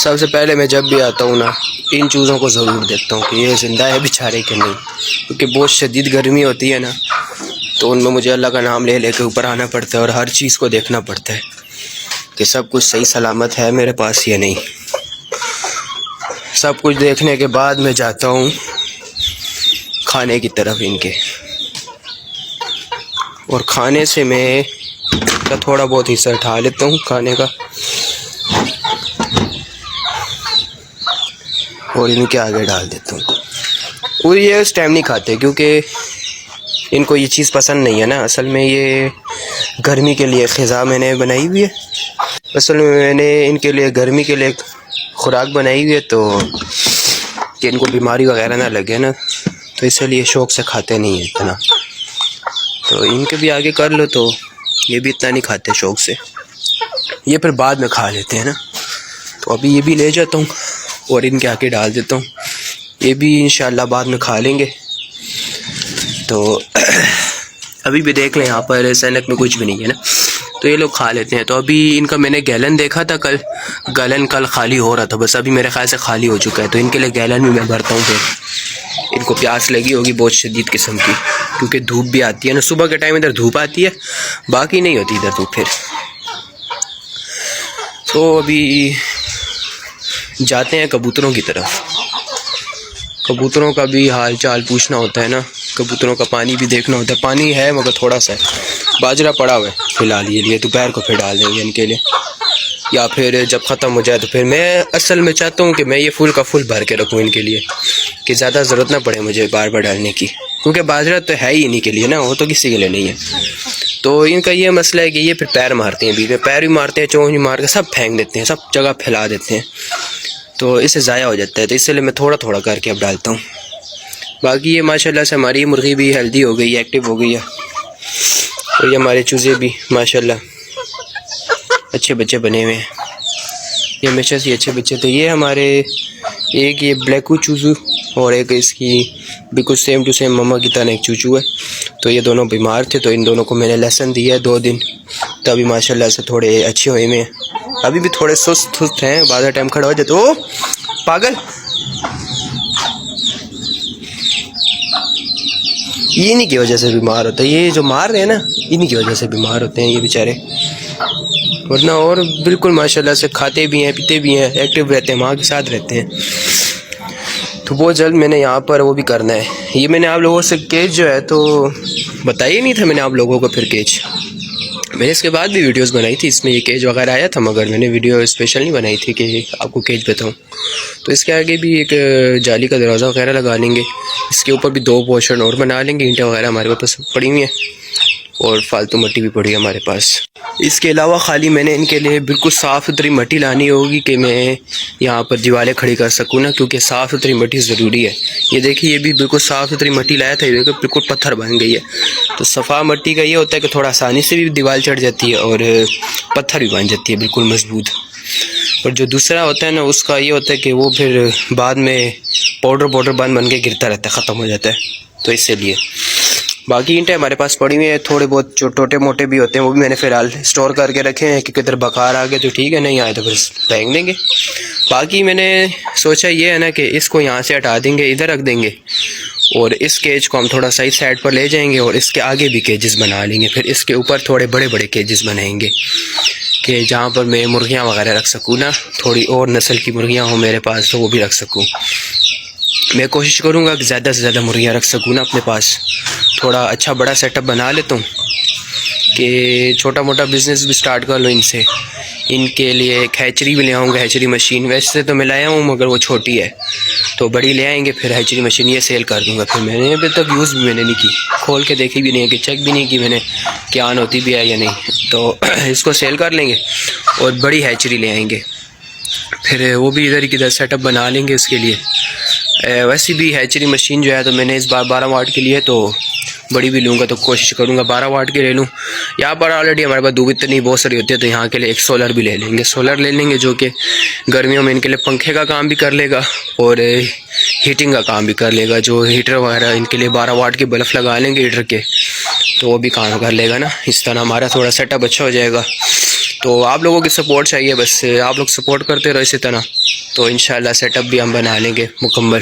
सबसे पहले मैं जब भी आता हूँ ना, इन चूज़ों को ज़रूर देखता हूँ कि ये ज़िंदा है बेचारे कि नहीं, क्योंकि बहुत शदीद गर्मी होती है ना, तो उनमें मुझे अल्लाह का नाम ले लेकर ऊपर आना पड़ता है और हर चीज़ को देखना पड़ता है कि सब कुछ सही सलामत है मेरे पास या नहीं। सब कुछ देखने के बाद मैं जाता हूँ खाने की तरफ इनके, और खाने से मैं का थोड़ा बहुत हिस्सा उठा लेता हूँ खाने का और इनके आगे डाल देता हूँ। वो ये उस टाइम नहीं खाते क्योंकि इनको ये चीज़ पसंद नहीं है ना। असल में ये गर्मी के लिए ख़िज़ा मैंने बनाई हुई है, असल में मैंने इनके लिए गर्मी के लिए खुराक बनाई हुई है, तो कि इनको बीमारी वगैरह ना लगे ना, तो इसलिए शौक़ से खाते नहीं है इतना। तो इनके भी आगे कर लो तो ये भी इतना नहीं खाते शौक़ से, ये फिर बाद में खा लेते हैं ना। तो अभी ये भी ले जाता हूँ और इनके आगे डाल देता हूँ, ये भी इंशाल्लाह बाद में खा लेंगे। तो अभी भी देख लें यहाँ पर सैनक में कुछ भी नहीं है ना, तो ये लोग खा लेते हैं। तो अभी इनका मैंने गैलन देखा था, गैलन कल खाली हो रहा था, बस अभी मेरे ख्याल से खाली हो चुका है। तो इनके लिए गैलन भी मैं भरता हूँ, फिर इनको प्यास लगी होगी बहुत शदीद किस्म की, क्योंकि धूप भी आती है ना, सुबह के टाइम इधर धूप आती है, बाकी नहीं होती इधर धूप। फिर तो अभी जाते हैं कबूतरों की तरफ। कबूतरों का भी हाल चाल पूछना होता है ना, कबूतरों का पानी भी देखना होता है। पानी है मगर थोड़ा सा है, बाजरा पड़ा हुआ है फ़िलहाल ये लिए, दोपहर को फिर डाल देंगे इनके लिए, या फिर जब ख़त्म हो जाए तो फिर मैं असल में चाहता हूँ कि मैं ये फुल का फुल भर के रखूँ इनके लिए, कि ज़्यादा ज़रूरत ना पड़े मुझे बार बार डालने की, क्योंकि बाजरा तो है ही इन्हीं के लिए ना, वो तो किसी के लिए नहीं है। तो इनका ये मसला है कि ये फिर पैर मारते हैं, बीच में पैर भी मारते हैं, चोंच भी मार के सब फेंक देते हैं, सब जगह फैला देते हैं, तो इससे ज़ाया हो जाता है। तो इसलिए मैं थोड़ा थोड़ा करके अब डालता हूँ। बाकी ये माशाल्लाह से हमारी मुर्गी भी हेल्दी हो गई है, एक्टिव हो गई है, और ये हमारे चूज़े भी माशाल्लाह अच्छे बच्चे बने हुए हैं, ये हमेशा से अच्छे बच्चे। तो ये हमारे एक ये ब्लैकू चूज़ू और एक इसकी बिल्कुल सेम टू सेम मम्मा की तरह एक चूचू है। तो ये दोनों बीमार थे, तो इन दोनों को मैंने लेसन दिया है 2 दिन, तो अभी माशाल्लाह से थोड़े अच्छे हुए हैं। अभी भी थोड़े सुस्त हैं, बाद टाइम खड़ा हो जाए तो पागल। ये इन्हीं की वजह से बीमार होता है, ये जो मार रहे हैं ना, इन्हीं की वजह से बीमार होते हैं ये बेचारे, वरना और बिल्कुल माशाल्लाह से खाते भी हैं, पीते भी हैं, एक्टिव रहते हैं, माँ के साथ रहते हैं। तो बहुत जल्द मैंने यहाँ पर वो भी करना है। ये मैंने आप लोगों से केज जो है तो बताया ही नहीं था मैंने आप लोगों को, फिर केज मैंने इसके बाद भी वीडियोस बनाई थी, इसमें ये केज वगैरह आया था, मगर मैंने वीडियो स्पेशल नहीं बनाई थी कि आपको केज बताऊं। तो इसके आगे भी एक जाली का दरवाज़ा वगैरह लगा लेंगे, इसके ऊपर भी 2 पोर्शन और बना लेंगे। ईंटें वगैरह हमारे पास पड़ी हुई हैं और फालतू मिट्टी भी पड़ी है हमारे पास। इसके अलावा खाली मैंने इनके लिए बिल्कुल साफ़ सुथरी मिट्टी लानी होगी कि मैं यहाँ पर दीवारें खड़ी कर सकूँ ना, क्योंकि साफ़ सुथरी मिट्टी ज़रूरी है। ये देखिए, ये भी बिल्कुल साफ़ सुथरी मिट्टी लाया था, ये देखो बिल्कुल पत्थर बन गई है। तो सफ़ा मिट्टी का ये होता है कि थोड़ा आसानी से भी दीवार चढ़ जाती है और पत्थर भी बन जाती है बिल्कुल मजबूत। और जो दूसरा होता है ना, उसका ये होता है कि वो फिर बाद में पाउडर बन के गिरता रहता है, ख़त्म हो जाता है। तो इसलिए बाकी ईंटें हमारे पास पड़ी हुई हैं, थोड़े बहुत जो छोटे मोटे भी होते हैं वो भी मैंने फ़िलहाल स्टोर करके रखे हैं कि किधर बकार आ गए तो ठीक है, नहीं आए तो फिर फेंक देंगे। बाकी मैंने सोचा ये है ना कि इसको यहाँ से हटा देंगे, इधर रख देंगे, और इस केज को हम थोड़ा सही साइड पर ले जाएंगे और इसके आगे भी केजेस बना लेंगे। फिर इसके ऊपर थोड़े बड़े बड़े केजेस बनाएंगे कि जहाँ पर मैं मुर्गियाँ वगैरह रख सकूँ ना, थोड़ी और नस्ल की मुर्गियाँ हो मेरे पास तो वो भी रख सकूँ। मैं कोशिश करूँगा कि ज़्यादा से ज़्यादा मुर्गियाँ रख सकूँ ना अपने पास। थोड़ा अच्छा बड़ा सेटअप बना लेता हूँ कि छोटा मोटा बिज़नेस भी स्टार्ट कर लो इनसे। इनके लिए एक हैचरी भी ले आऊँगा, हैचरी मशीन। वैसे तो मैं लाया हूँ मगर वो छोटी है, तो बड़ी ले आएंगे, फिर हैचरी मशीन ये सेल कर दूँगा। फिर मैंने अभी तक यूज़ भी मैंने नहीं की, खोल के देखी भी नहीं है कि चेक भी नहीं की मैंने कि ऑन होती भी है या नहीं। तो इसको सेल कर लेंगे और बड़ी हैचरी ले आएंगे, फिर वो भी इधर किधर सेटअप बना लेंगे उसके लिए। वैसे भी हैचरी मशीन जो है तो मैंने इस बार 12 वाट के लिए, तो बड़ी भी लूँगा तो कोशिश करूँगा 12 वाट की ले लूँ। यहाँ पर ऑलरेडी हमारे पास दूब इतनी बहुत सारी होती है, तो यहाँ के लिए एक सोलर भी ले लेंगे। सोलर ले लेंगे जो कि गर्मियों में इनके लिए पंखे का काम भी कर लेगा और हीटिंग का काम भी कर लेगा। जो हीटर वगैरह इनके लिए 12 वाट के बल्ब लगा लेंगे हीटर के, तो वो भी काम कर लेगा ना। इस तरह हमारा थोड़ा सेटअप अच्छा हो जाएगा। तो आप लोगों की सपोर्ट चाहिए, बस आप लोग सपोर्ट करते रहो इसी तरह, तो इंशाल्लाह सेटअप भी हम बना लेंगे मुकम्मल,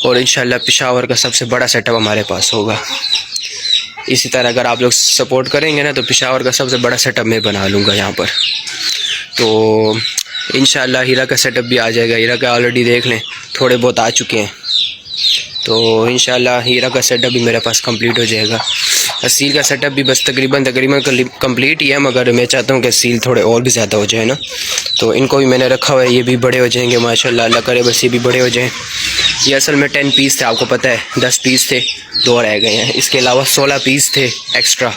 और इंशाल्लाह पेशावर का सबसे बड़ा सेटअप हमारे पास होगा। इसी तरह अगर आप लोग सपोर्ट करेंगे ना तो पेशावर का सबसे बड़ा सेटअप मैं बना लूँगा यहाँ पर। तो इंशाल्लाह हीरा का सेटअप भी आ जाएगा। हीरा का ऑलरेडी देख लें थोड़े बहुत आ चुके हैं, तो इंशाल्लाह हीरा का सेटअप भी मेरे पास कंप्लीट हो जाएगा। सील का सेटअप भी बस तकरीबन कंप्लीट ही है, मगर मैं चाहता हूँ कि सील थोड़े और भी ज़्यादा हो जाए ना, तो इनको भी मैंने रखा हुआ है, ये भी बड़े हो जाएंगे माशाल्लाह, अल्लाह करे बस ये भी बड़े हो जाएं। ये असल में 10 पीस थे, आपको पता है 10 पीस थे, 2 रह गए हैं, इसके अलावा 16 पीस थे एक्स्ट्रा,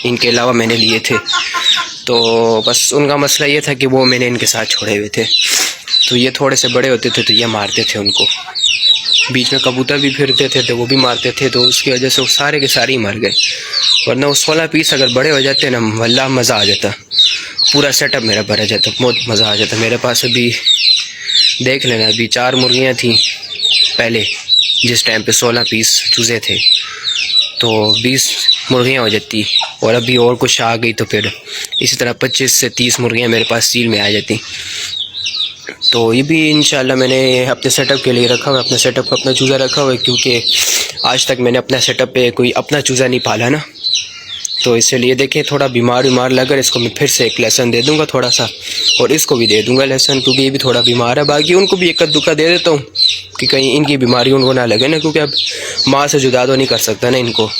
इनके अलावा मैंने लिए थे। तो बस उनका मसला ये था कि वो मैंने इनके साथ छोड़े हुए थे, तो ये थोड़े से बड़े होते थे तो ये मारते थे उनको, बीच में कबूतर भी फिरते थे तो वो भी मारते थे, तो उसकी वजह से वो सारे के सारे ही मर गए। वरना वो 16 पीस अगर बड़े हो जाते ना, वल्लाह मज़ा आ जाता, पूरा सेटअप मेरा भरा जाता, बहुत मज़ा आ जाता। मेरे पास अभी देख लेना, अभी 4 मुर्गियाँ थी पहले, जिस टाइम पे 16 पीस चूज़े थे, तो 20 मुर्गियाँ हो जाती, और अभी और कुछ आ गई तो फिर इसी तरह 25 से 30 मुर्गियाँ मेरे पास सील में आ जाती। तो ये भी इंशाल्लाह मैंने अपने सेटअप के लिए रखा हुआ है, अपना सेटअप अपना चूज़ा रखा हुआ है, क्योंकि आज तक मैंने अपना सेटअप पे कोई अपना चूज़ा नहीं पाला ना, तो इसलिए देखें थोड़ा बीमार लगा, इसको मैं फिर से एक लेसन दे दूंगा थोड़ा सा, और इसको भी दे दूंगा लेसन, क्योंकि ये भी थोड़ा बीमार है। बाकी उनको भी एक दुक्का दे देता हूँ कि कहीं इनकी बीमारी उनको ना लगे ना, क्योंकि अब माँ से जुदा तो नहीं कर सकता ना इनको।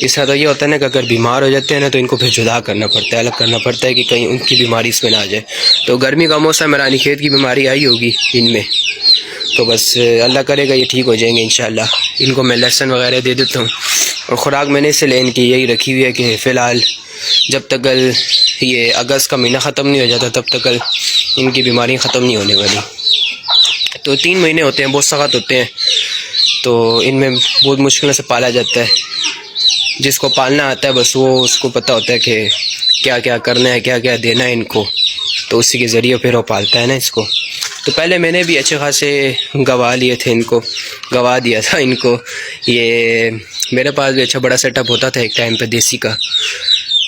इसका तो ये होता है ना कि अगर बीमार हो जाते हैं ना तो इनको फिर जुदा करना पड़ता है, अलग करना पड़ता है कि कहीं उनकी बीमारी इसमें ना आ जाए। तो गर्मी का मौसम है, रानी खेत की बीमारी आई होगी इनमें, तो बस अल्लाह करेगा ये ठीक हो जाएंगे इंशाल्लाह। इनको मैं लहसुन वगैरह दे देता हूँ, और ख़ुराक मैंने इसलिए इनकी यही रखी हुई है कि फ़िलहाल जब तक ये अगस्त का महीना ख़त्म नहीं हो जाता तब तक इनकी बीमारी ख़त्म नहीं होने वाली। तो 3 महीने होते हैं, बहुत सख्त होते हैं, तो इनमें बहुत मुश्किल से पाला जाता है। जिसको पालना आता है बस वो उसको पता होता है कि क्या क्या करना है, क्या क्या देना है इनको, तो उसी के ज़रिए फिर वो पालता है ना इसको। तो पहले मैंने भी अच्छे खासे गवा लिए थे इनको, गवा दिया था इनको। ये मेरे पास भी अच्छा बड़ा सेटअप होता था एक टाइम पे देसी का,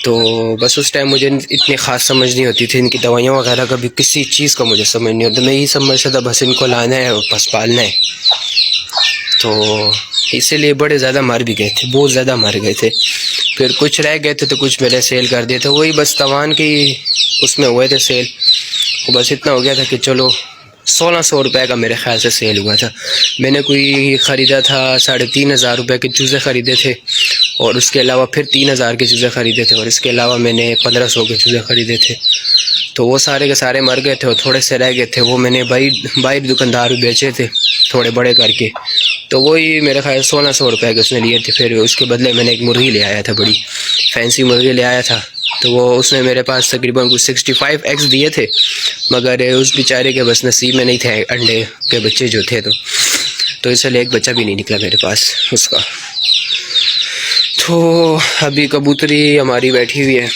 तो बस उस टाइम मुझे इतनी ख़ास समझ नहीं होती थी, इनकी दवाइयाँ वगैरह का भी किसी चीज़ का मुझे समझ नहीं होता। मैं यही समझता था बस इनको लाना है और बस पालना है। तो इसीलिए बड़े ज़्यादा मर भी गए थे, बहुत ज़्यादा मर गए थे। फिर कुछ रह गए थे तो कुछ मैंने सेल कर दिए थे, वही बस तवान की उसमें हुए थे सेल। वो बस इतना हो गया था कि चलो 1600 रुपये का मेरे ख्याल से सेल हुआ था। मैंने कोई ख़रीदा था 3500 रुपये के चूज़े ख़रीदे थे, और उसके अलावा फिर 3000 के चूज़े ख़रीदे थे, और इसके अलावा मैंने 1500 के चूज़े ख़रीदे थे। तो वो सारे के सारे मर गए थे, और थोड़े से रह गए थे वो मैंने बाहर दुकानदार भी बेचे थे थोड़े बड़े करके, तो वही मेरे ख्याल 1600 रुपये के उसने लिए थे। फिर उसके बदले मैंने एक मुर्गी ले आया था, बड़ी फैंसी मुर्गी ले आया था, तो वो उसने मेरे पास तकरीबन कुछ 65 एग्स दिए थे, मगर उस बेचारे के बस नसीब में नहीं थे अंडे के बच्चे जो थे, तो इसलिए एक बच्चा भी नहीं निकला मेरे पास उसका। तो अभी कबूतरी हमारी बैठी हुई है,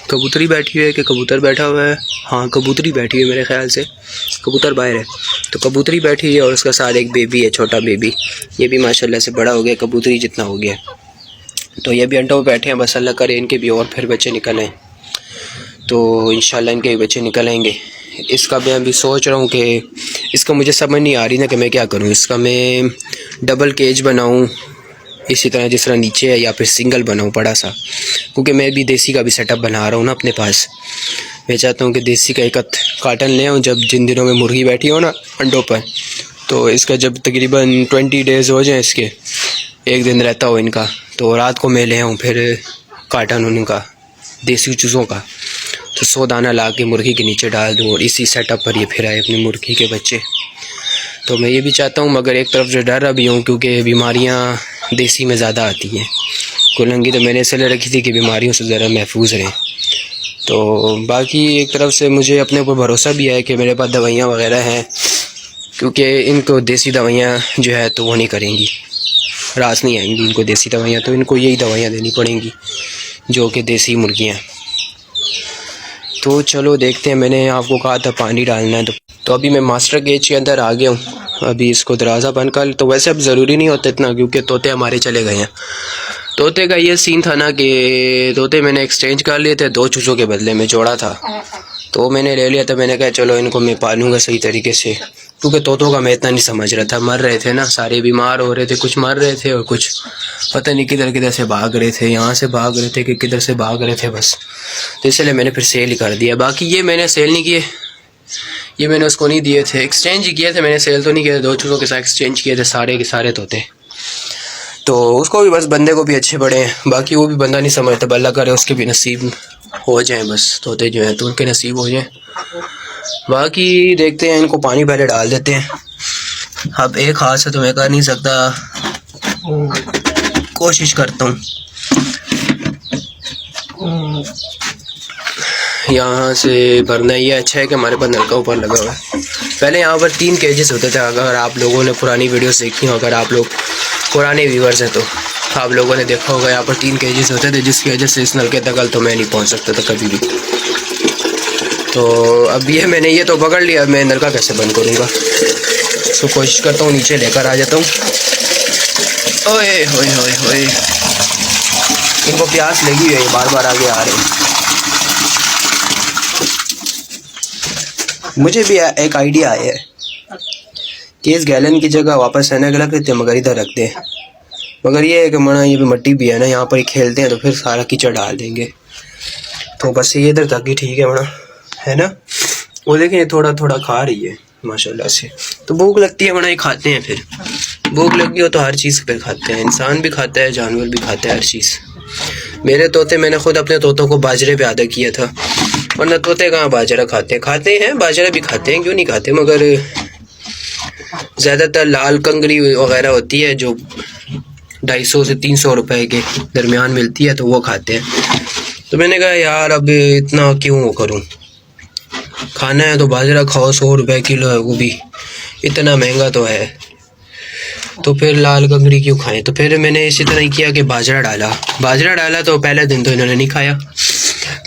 कबूतरी बैठी हुई है कि कबूतर बैठा हुआ है, हाँ कबूतरी बैठी हुई है मेरे ख्याल से, कबूतर बाहर है, तो कबूतरी बैठी है और उसका साथ एक बेबी है, छोटा बेबी। ये भी माशाल्लाह से बड़ा हो गया, कबूतरी जितना हो गया। तो ये भी अंडों में बैठे हैं, बस अल्लाह करे इनके भी और फिर बच्चे निकल आएँ, तो इंशाल्लाह इनके भी बच्चे निकल आएंगे। इसका मैं अभी सोच रहा हूँ कि इसका मुझे समझ नहीं आ रही ना कि मैं क्या करूँ। इसका मैं डबल केज बनाऊँ इसी तरह जिस तरह नीचे है, या फिर सिंगल बनाऊँ बड़ा सा, क्योंकि मैं भी देसी का भी सेटअप बना रहा हूँ ना अपने पास। मैं चाहता हूँ कि देसी का एक कार्टन ले आऊँ, जब जिन दिनों में मुर्गी बैठी हो ना अंडों पर, तो इसका जब तकरीबन 20 डेज़ हो जाए, इसके एक दिन रहता हो इनका, तो रात को मैं ले आऊँ फिर कार्टन उनका देसी चूज़ों का, तो 100 दाना ला के मुर्गी के नीचे डाल दूँ और इसी सेटअप पर ये फिर आए अपनी मुर्गी के बच्चे। तो मैं ये भी चाहता हूँ, मगर एक तरफ से डर रहा भी हूँ क्योंकि बीमारियाँ देसी में ज़्यादा आती हैं। कुलंगी तो मैंने इसलिए रखी थी कि बीमारियों से ज़रा महफूज रहें। तो बाकी एक तरफ से मुझे अपने ऊपर भरोसा भी है कि मेरे पास दवाइयाँ वगैरह हैं, क्योंकि इनको देसी दवाइयाँ जो है तो वो नहीं करेंगी, रास नहीं आएंगी इनको देसी दवाइयाँ, तो इनको यही दवाइयाँ देनी पड़ेंगी जो कि देसी मुर्गियाँ। तो चलो देखते हैं, मैंने आपको कहा था पानी डालना है, तो अभी मैं मास्टर केज के अंदर आ गया हूँ। अभी इसको दरवाज़ा बंद कर, तो वैसे अब ज़रूरी नहीं होता इतना क्योंकि तोते हमारे चले गए हैं। तोते का ये सीन था ना कि तोते मैंने एक्सचेंज कर लिए थे, 2 चूज़ों के बदले में जोड़ा था, तो मैंने ले लिया था। मैंने कहा चलो इनको मैं पालूंगा सही तरीके से, क्योंकि तोतों का मैं इतना नहीं समझ रहा था। मर रहे थे ना, सारे बीमार हो रहे थे, कुछ मर रहे थे और कुछ पता नहीं किधर किधर से भाग रहे थे, यहाँ से भाग रहे थे कि किधर से भाग रहे थे बस। तो इसलिए मैंने फिर सेल ही कर दिया। बाकी ये मैंने सेल नहीं किए, ये मैंने उसको नहीं दिए थे, एक्सचेंज ही किए थे। मैंने सेल तो नहीं किए थे, 2 चूज़ों के साथ एक्सचेंज किए थे सारे के सारे तोते। तो उसको भी बस बंदे को भी अच्छे पड़े हैं, बाकी वो भी बंदा नहीं समझता। अल्लाह करे उसके भी नसीब हो जाए, बस तोते जो हैं तो उनके नसीब हो जाए। बाकी देखते हैं, इनको पानी पहले डाल देते हैं। अब एक हाथ से तो मैं कर नहीं सकता, कोशिश करता हूँ। यहाँ से भरना ये अच्छा है कि हमारे पास नलका ऊपर लगा हुआ है। पहले यहाँ पर 3 केजेस होते थे। अगर आप लोगों ने पुरानी वीडियोस देखी हो, अगर आप लोग पुराने व्यूवर्स हैं तो आप लोगों ने देखा होगा यहाँ पर 3 केजेस होते थे, जिसकी वजह से इस नलके तक तो मैं नहीं पहुँच सकता था कभी भी। तो अब ये मैंने ये तो पकड़ लिया, मैं नलका कैसे बंद करूँगा। तो कोशिश करता हूँ नीचे लेकर आ जाता हूँ। ओए होए होए होए, इनको प्यास लगी हुई है, बार बार आगे आ रहे हैं। मुझे भी एक आइडिया आया है कि इस गैलन की जगह वापस रहने के लगते हैं, मगर इधर रखते हैं। मगर ये है कि मना ये भी मट्टी भी है ना, यहाँ पर ही खेलते हैं तो फिर सारा कीचड़ डाल देंगे। तो बस ये इधर तक ही ठीक है मना, है ना। वो देखें ये थोड़ा थोड़ा खा रही है माशाल्लाह से। तो भूख लगती है मना, ये खाते हैं। फिर भूख लगी हो तो हर चीज़ पे खाते हैं, इंसान भी खाता है, जानवर भी खाता है, हर चीज़। मेरे तोते, मैंने खुद अपने तोतों को बाजरे पे आदत किया था, वरना तोते कहाँ बाजरा खाते हैं, बाजरा भी खाते हैं, क्यों नहीं खाते। मगर ज़्यादातर लाल कंगरी वगैरह होती है जो 250 से 300 रुपए के दरमियान मिलती है, तो वो खाते हैं। तो मैंने कहा यार अब इतना क्यों वो करूँ, खाना है तो बाजरा खाओ, 100 रुपए किलो है, वो भी इतना महंगा तो है, तो फिर लाल कंगरी क्यों खाएं। तो फिर मैंने इसी तरह ही किया कि बाजरा डाला तो पहले दिन तो इन्होंने नहीं खाया।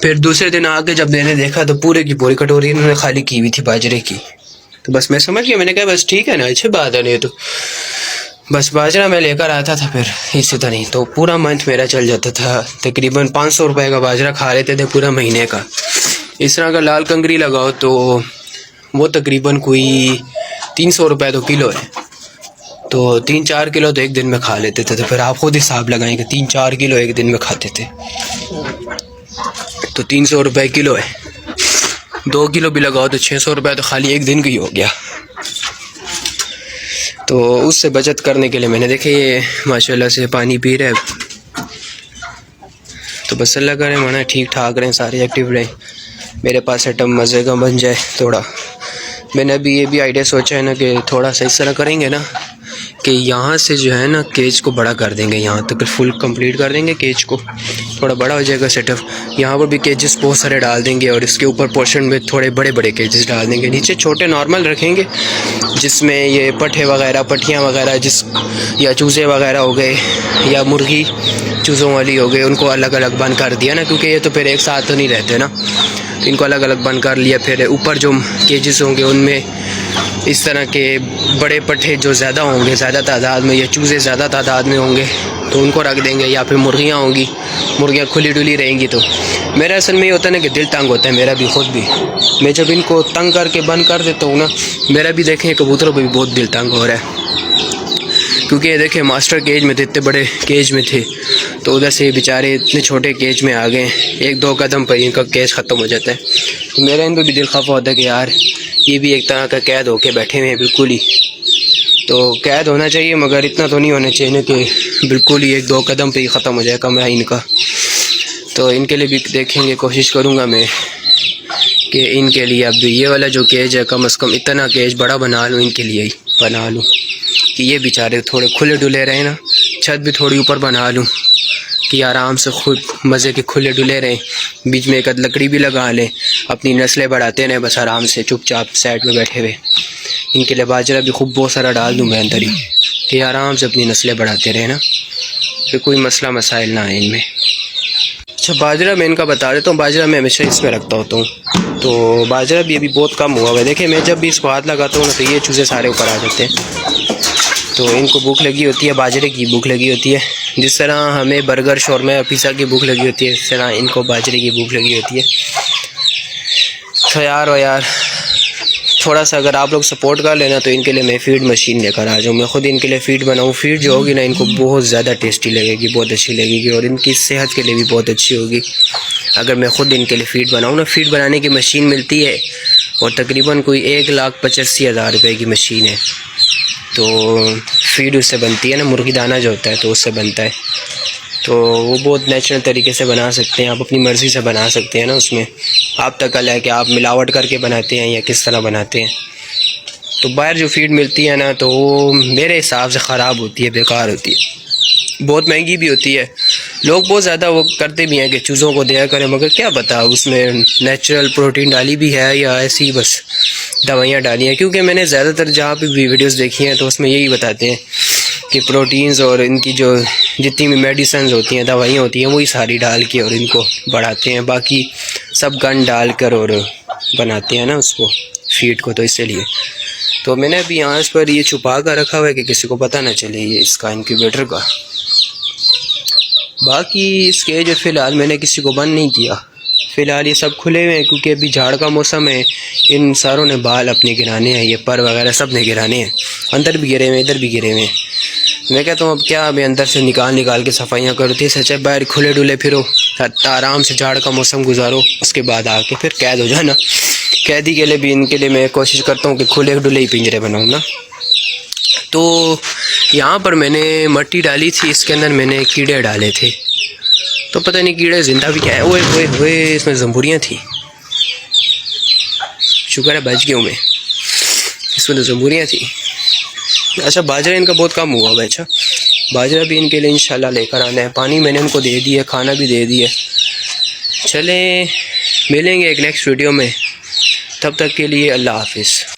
फिर दूसरे दिन आके जब मैंने देखा तो पूरे की पूरी कटोरी इन्होंने खाली की हुई थी बाजरे की। तो बस मैं समझ गया, मैंने कहा बस ठीक है ना, अच्छी बात है। नहीं तो बस बाजरा मैं लेकर आता था, फिर इसी तरह ही तो पूरा मंथ मेरा चल जाता था। तकरीबन 500 रुपये का बाजरा खा लेते थे पूरा महीने का। इस तरह का लाल कंगरी लगाओ तो वो तकरीबन कोई 300 रुपये तो किलो है, तो 3-4 किलो तो एक दिन में खा लेते थे। तो फिर आप खुद हिसाब लगाएं कि 3-4 किलो एक दिन में खाते थे, तो 300 रुपये किलो है। 2 किलो भी लगाओ तो 600 रुपये तो खाली एक दिन का ही हो गया। तो उससे बचत करने के लिए मैंने देखे ये माशाल्लाह से पानी पी रहे हैं। तो बस अल्लाह करे माना ठीक ठाक रहें, सारे एक्टिव रहें, मेरे पास सेटअप मज़े का बन जाए थोड़ा। मैंने अभी ये भी आइडिया सोचा है ना कि थोड़ा सा इस तरह करेंगे ना कि यहाँ से जो है ना केज को बड़ा कर देंगे, यहाँ तक फुल कंप्लीट कर देंगे केज को, थोड़ा बड़ा हो जाएगा सेटअप। यहाँ पर भी केजेस बहुत सारे डाल देंगे और इसके ऊपर पोर्शन में थोड़े बड़े बड़े केजेस डाल देंगे। नीचे छोटे नॉर्मल रखेंगे जिसमें ये पट्टियाँ वगैरह या चूज़े वगैरह हो गए या मुर्गी चूज़ों वाली हो गई, उनको अलग अलग बंद कर दिया ना, क्योंकि ये तो फिर एक साथ तो नहीं रहते ना, तो इनको अलग अलग बंद कर लिया। फिर ऊपर जो केजेस होंगे उनमें इस तरह के बड़े पट्टे जो ज़्यादा होंगे, ज़्यादा तादाद में, या चूज़े ज़्यादा तादाद में होंगे तो उनको रख देंगे, या फिर मुर्गियाँ होंगी, मुर्गियाँ खुली डुली रहेंगी। तो मेरा असल में ये होता है ना कि दिल तंग होता है मेरा भी, खुद भी मैं जब इनको तंग करके बंद कर देता हूँ ना, मेरा भी देखें कबूतरों पर भी बहुत दिल तंग हो रहा है। क्योंकि ये देखें मास्टर केज में थे, इतने बड़े केज में थे, तो उधर से बेचारे इतने छोटे केज में आ गए, 1-2 कदम पर इनका केज ख़त्म हो जाता है। तो मेरा इन पर भी दिल खफा होता है कि यार ये भी एक तरह का कैद होके बैठे हुए हैं बिल्कुल ही। तो कैद होना चाहिए मगर इतना तो नहीं होना चाहिए ना कि बिल्कुल ही 1-2 कदम पे ही ख़त्म हो जाए कमरा इनका। तो इनके लिए भी देखेंगे, कोशिश करूँगा मैं कि इनके लिए अब ये वाला जो केज है कम से कम इतना केज बड़ा बना लूँ, इनके लिए ही बना लूँ कि ये बेचारे थोड़े खुले डुले रहे ना। छत भी थोड़ी ऊपर बना लूँ कि आराम से खुद मज़े के खुले डुले रहें, बीच में एक लकड़ी भी लगा लें, अपनी नस्लें बढ़ाते रहें बस आराम से चुपचाप साइड में बैठे हुए। इनके लिए बाजरा भी खूब बहुत सारा डाल दूँ मैं अंदर ही कि आराम से अपनी नस्लें बढ़ाते रहें ना, फिर कोई मसला मसाइल ना आए इनमें। अच्छा बाजरा मैं इनका बता देता हूँ, बाजरा मैं हमेशा इसमें रखता होता हूँ, तो बाजरा भी अभी बहुत कम हुआ है। देखिए मैं जब भी इसको हाथ लगाता हूँ ना तो ये चूज़े सारे ऊपर आ जाते हैं, तो इनको भूख लगी होती है, बाजरे की भूख लगी होती है। जिस तरह हमें बर्गर, शौरमा या पिज़्ज़ा की भूख लगी होती है, इस तरह इनको बाजरे की भूख लगी होती है। तो यार थोड़ा सा अगर आप लोग सपोर्ट कर लेना तो इनके लिए मैं फ़ीड मशीन लेकर आ जाऊँ, मैं ख़ुद इनके लिए फ़ीड बनाऊँ। फ़ीड जो होगी ना इनको बहुत ज़्यादा टेस्टी लगेगी, बहुत अच्छी लगेगी और इनकी सेहत के लिए भी बहुत अच्छी होगी अगर मैं ख़ुद इनके लिए फ़ीड बनाऊँ ना। फ़ीड बनाने की मशीन मिलती है और तकरीबन कोई 1,85,000 रुपये की मशीन है। तो फ़ीड उससे बनती है ना, मुर्गी दाना जो होता है तो उससे बनता है। तो वो बहुत नेचुरल तरीके से बना सकते हैं, आप अपनी मर्ज़ी से बना सकते हैं ना। उसमें आप तकल है कि आप मिलावट करके बनाते हैं या किस तरह बनाते हैं। तो बाहर जो फ़ीड मिलती है ना तो वो मेरे हिसाब से ख़राब होती है, बेकार होती है, बहुत महंगी भी होती है। लोग बहुत ज़्यादा वो करते भी हैं कि चूज़ों को दिया करें, मगर क्या पता उसमें नेचुरल प्रोटीन डाली भी है या ऐसी ही बस दवाइयाँ डाली हैं। क्योंकि मैंने ज़्यादातर जहाँ पे भी वीडियोस देखी हैं तो उसमें यही बताते हैं कि प्रोटीन्स और इनकी जो जितनी भी मेडिसिन होती हैं, दवाइयाँ होती हैं, वही सारी डाल के और इनको बढ़ाते हैं। बाकी सब गन डाल कर और बनाते हैं ना उसको, फीड को। तो इसलिए तो मैंने अभी यहाँ पर ये छुपा कर रखा हुआ है कि किसी को पता ना चले ये इसका इंक्यूबेटर का। बाकी इसके जो फ़िलहाल मैंने किसी को बंद नहीं किया, फ़िलहाल ये सब खुले हुए हैं क्योंकि अभी झाड़ का मौसम है। इन सारों ने बाल अपने गिराने हैं, ये पर वगैरह सब ने गिराने हैं, अंदर भी गिरे हुए हैं, इधर भी गिरे हुए हैं। मैं कहता हूँ अब क्या, अभी अंदर से निकाल के सफाइयाँ करती है, सच्चा बाहर खुले डुले फिरो, आराम से झाड़ का मौसम गुजारो, उसके बाद आके फिर कैद हो जाना। कैदी के लिए भी इनके लिए मैं कोशिश करता हूँ कि खुले डुले ही पिंजरे बनाऊँ ना। तो यहाँ पर मैंने मट्टी डाली थी, इसके अंदर मैंने कीड़े डाले थे, तो पता नहीं कीड़े जिंदा भी क्या है। ओए इसमें जम्बूरियाँ थी, शुक्र है बच गया मैं, इसमें तो जम्बूरियाँ थी। अच्छा बाजरा इनका बहुत कम हुआ है। अच्छा बाजरा भी इनके लिए इंशाल्लाह लेकर आना है। पानी मैंने उनको दे दिया, खाना भी दे दिया। चलें मिलेंगे एक नेक्स्ट वीडियो में, तब तक के लिए अल्लाह हाफिज़।